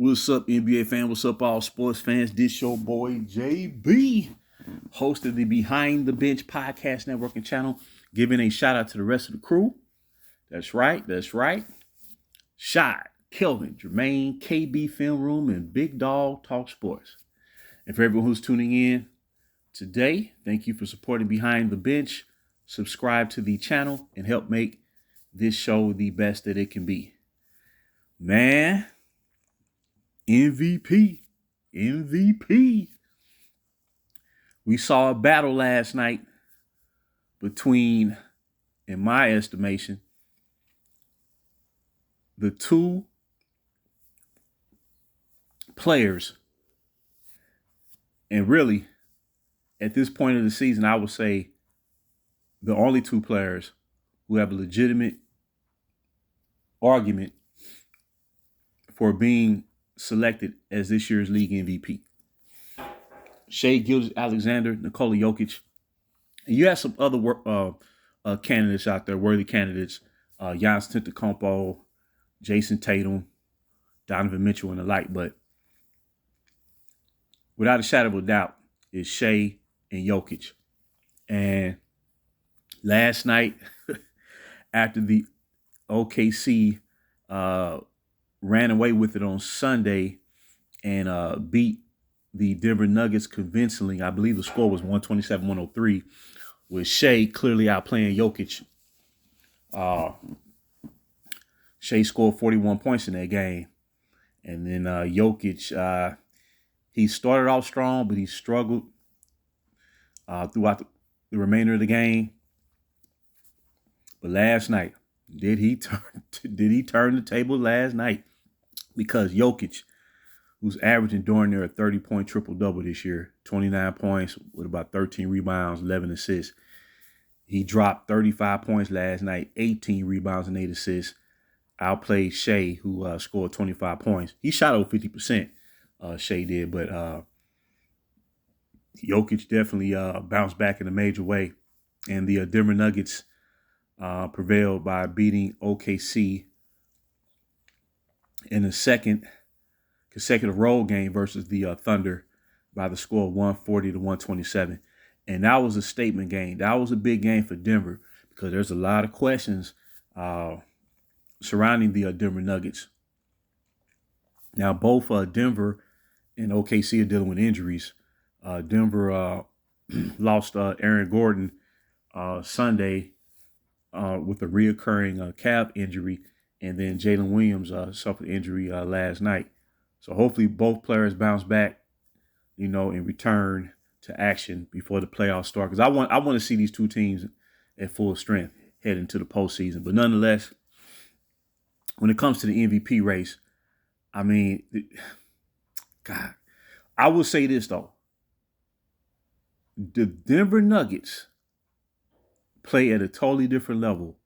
What's up, NBA fan? What's up, all sports fans? This your boy JB, host of the Behind the Bench podcast network and channel, giving a shout out to the rest of the crew. That's right. Shai, Kelvin, Jermaine, KB Film Room, and Big Dog Talk Sports. And for everyone who's tuning in today, thank you for supporting Behind the Bench. Subscribe to the channel and help make this show the best that it can be. Man, MVP. We saw a battle last night between, in my estimation, the two players. And really, at this point of the season, I would say the only two players who have a legitimate argument for being selected as this year's league MVP. Shai Alexander, Nikola Jokic. And you have some other candidates out there, worthy candidates. Giannis Antetokounmpo, Jason Tatum, Donovan Mitchell, and the like. But without a shadow of a doubt, is Shai and Jokic. And last night, after the OKC ran away with it on Sunday and beat the Denver Nuggets convincingly, I believe the score was 127-103, with Shai clearly outplaying Jokic. Shai scored 41 points in that game. And then Jokic, he started off strong, but he struggled throughout the remainder of the game. But last night, did he turn the table last night? Because Jokic, who's averaging during there a 30-point triple-double this year, 29 points with about 13 rebounds, 11 assists. He dropped 35 points last night, 18 rebounds and 8 assists. Outplayed Shai, who scored 25 points. He shot over 50%, Shai did, but Jokic definitely bounced back in a major way. And the Denver Nuggets prevailed by beating OKC in the second consecutive road game versus the Thunder by the score of 140-127. And that was a statement game. That was a big game for Denver because there's a lot of questions surrounding the Denver Nuggets. Now, both Denver and OKC are dealing with injuries. Denver lost Aaron Gordon Sunday with a reoccurring calf injury, and then Jalen Williams suffered injury last night. So hopefully both players bounce back, and return to action before the playoffs start. Because I want to see these two teams at full strength heading to the postseason. But nonetheless, when it comes to the MVP race, I mean, God, I will say this though: the Denver Nuggets play at a totally different level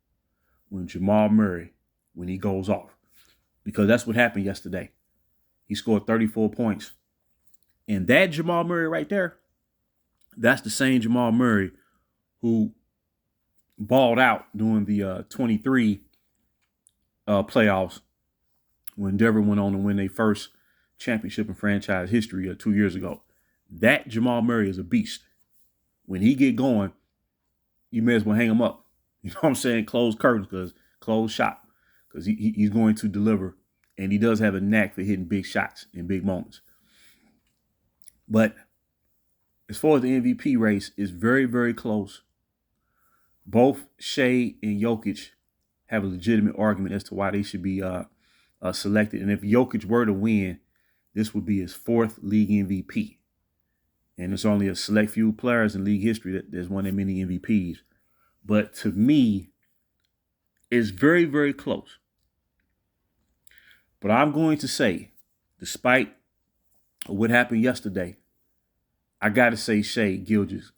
when Jamal Murray, when he goes off. Because that's what happened yesterday. He scored 34 points. And that Jamal Murray right there, that's the same Jamal Murray who balled out during the 23 playoffs when Denver went on to win their first championship in franchise history 2 years ago. That Jamal Murray is a beast. When he get going, you may as well hang him up. You know what I'm saying? Close curtains, close shop, because he's going to deliver, and he does have a knack for hitting big shots in big moments. But as far as the MVP race, it's very, very close. Both Shai and Jokic have a legitimate argument as to why they should be selected. And if Jokic were to win, this would be his fourth league MVP. And there's only a select few players in league history that there's won that many MVPs. But to me, it's very, very close. But I'm going to say, despite what happened yesterday, I got to say Shai Gilgeous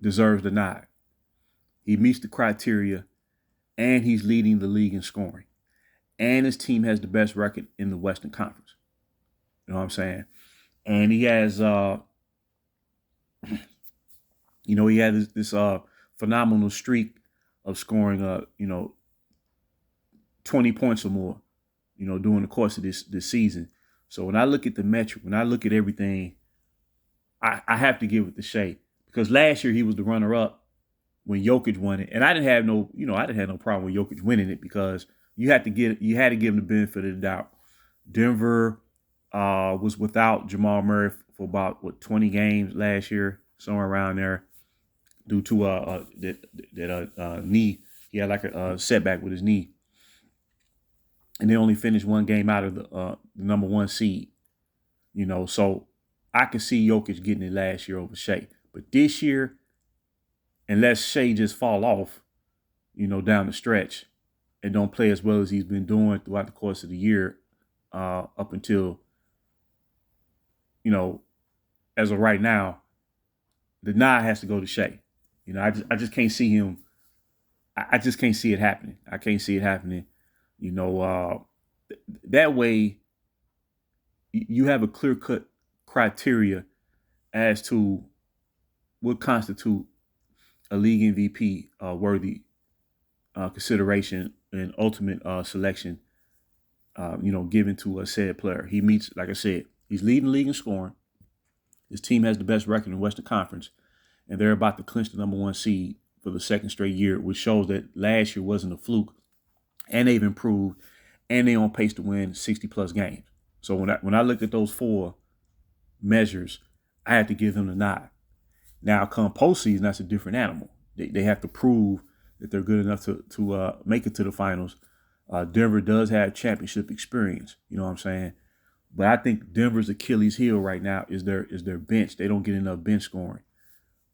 deserves the nod. He meets the criteria, and he's leading the league in scoring. And his team has the best record in the Western Conference. You know what I'm saying? And he has, he had this phenomenal streak of scoring, 20 points or more, during the course of this season. So when I look at the metric, when I look at everything, I have to give it to Shai because last year he was the runner up when Jokic won it, and I didn't have no problem with Jokic winning it because you had to give him the benefit of the doubt. Denver was without Jamal Murray for about 20 games last year, somewhere around there, due to that knee. He had like a setback with his knee, and they only finished one game out of the number one seed. So I could see Jokic getting it last year over Shai, but this year, unless Shai just fall off, down the stretch, and don't play as well as he's been doing throughout the course of the year, up until, as of right now, the nod has to go to Shai. I just can't see him. I just can't see it happening. I can't see it happening. That way, you have a clear-cut criteria as to what constitute a league MVP worthy consideration and ultimate selection, given to a said player. He meets, like I said, he's leading the league in scoring. His team has the best record in the Western Conference, and they're about to clinch the number one seed for the second straight year, which shows that last year wasn't a fluke, and they've improved, and they're on pace to win 60-plus games. So when I look at those four measures, I had to give them the nod. Now, come postseason, that's a different animal. They have to prove that they're good enough to make it to the finals. Denver does have championship experience. You know what I'm saying? But I think Denver's Achilles heel right now is their bench. They don't get enough bench scoring.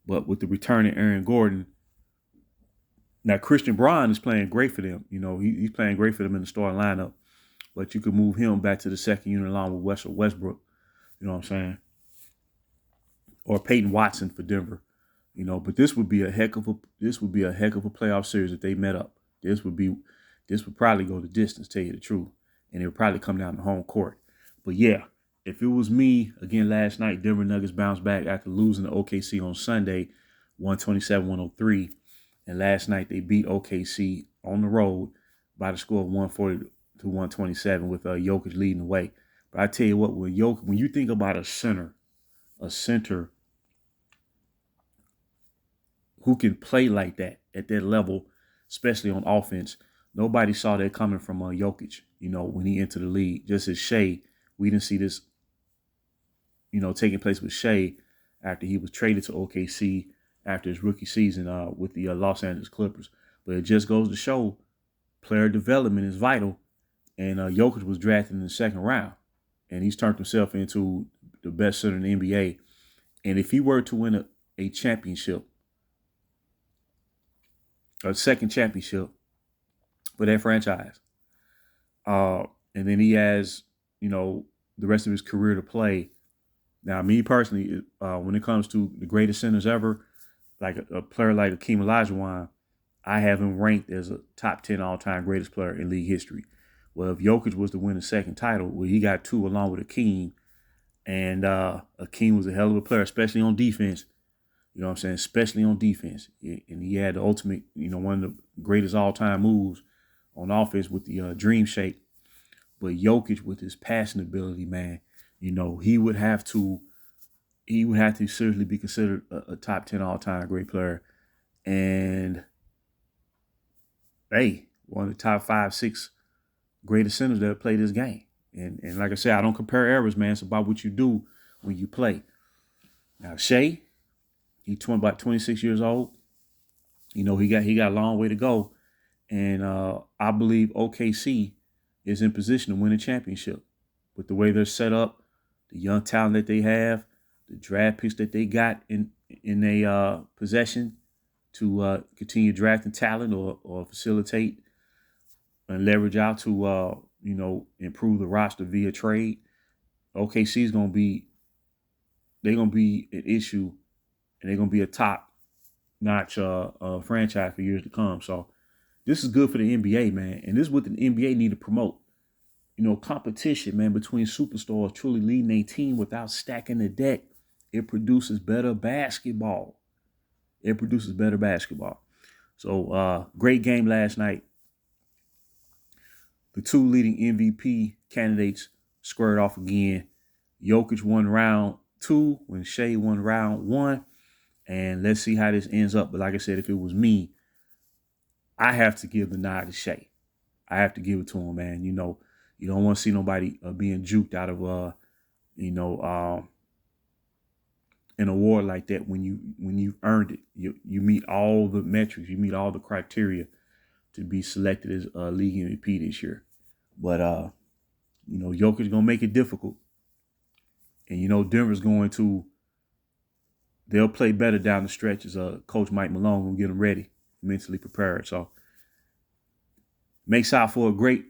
But with the return of Aaron Gordon, now Christian Braun is playing great for them. He's playing great for them in the starting lineup. But you could move him back to the second unit along with Russell Westbrook. You know what I'm saying? Or Peyton Watson for Denver. But this would be a heck of a playoff series if they met up. This would probably go the distance, tell you the truth. And it would probably come down to home court. But yeah, if it was me, again, last night, Denver Nuggets bounced back after losing to OKC on Sunday, 127-103. And last night they beat OKC on the road by the score of 140-127 with Jokic leading the way. But I tell you what, when you think about a center who can play like that at that level, especially on offense, nobody saw that coming from Jokic, when he entered the league. Just as Shai, we didn't see this, taking place with Shai after he was traded to OKC after his rookie season with the Los Angeles Clippers. But it just goes to show player development is vital. And Jokic was drafted in the second round. And he's turned himself into the best center in the NBA. And if he were to win a championship, a second championship for that franchise, and then he has, the rest of his career to play. Now, me personally, when it comes to the greatest centers ever, like a player like Akeem Olajuwon, I have him ranked as a top 10 all-time greatest player in league history. Well, if Jokic was to win the second title, well, he got two along with Akeem. And Akeem was a hell of a player, especially on defense. You know what I'm saying? Especially on defense. And he had the ultimate, one of the greatest all-time moves on offense with the dream shake. But Jokic, with his passing ability, man, he would have to seriously be considered a top 10 all-time great player. And, hey, one of the top 5, 6 greatest centers that play this game. And like I said, I don't compare errors, man. It's about what you do when you play. Now, Shai, he's about 26 years old. He got a long way to go. And I believe OKC is in position to win a championship. With the way they're set up, the young talent that they have, the draft picks that they got in their possession to continue drafting talent or facilitate and leverage out to improve the roster via trade. OKC is gonna be an issue, and they're gonna be a top-notch franchise for years to come. So this is good for the NBA, man, and this is what the NBA need to promote. Competition, man, between superstars truly leading a team without stacking the deck. It produces better basketball. So great game last night. the two leading MVP candidates squared off again. Jokic won round 2 when Shai won round 1. And let's see how this ends up. But like I said, if it was me, I have to give the nod to Shai. I have to give it to him, man. You know, you don't want to see nobody being juked out of an award like that when you've earned it. You meet all the metrics, you meet all the criteria to be selected as league MVP this year. But Jokic gonna make it difficult, and Denver's they'll play better down the stretch as Coach Mike Malone gonna get them ready, mentally prepared. So makes out for a great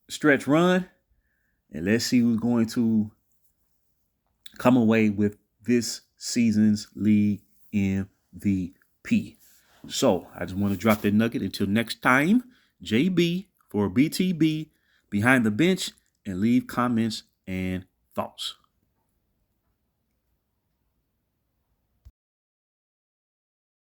stretch run, and let's see who's going to come away with this season's league MVP. So I just want to drop that nugget. Until next time, JB for BTB Behind the Bench, and leave comments and thoughts.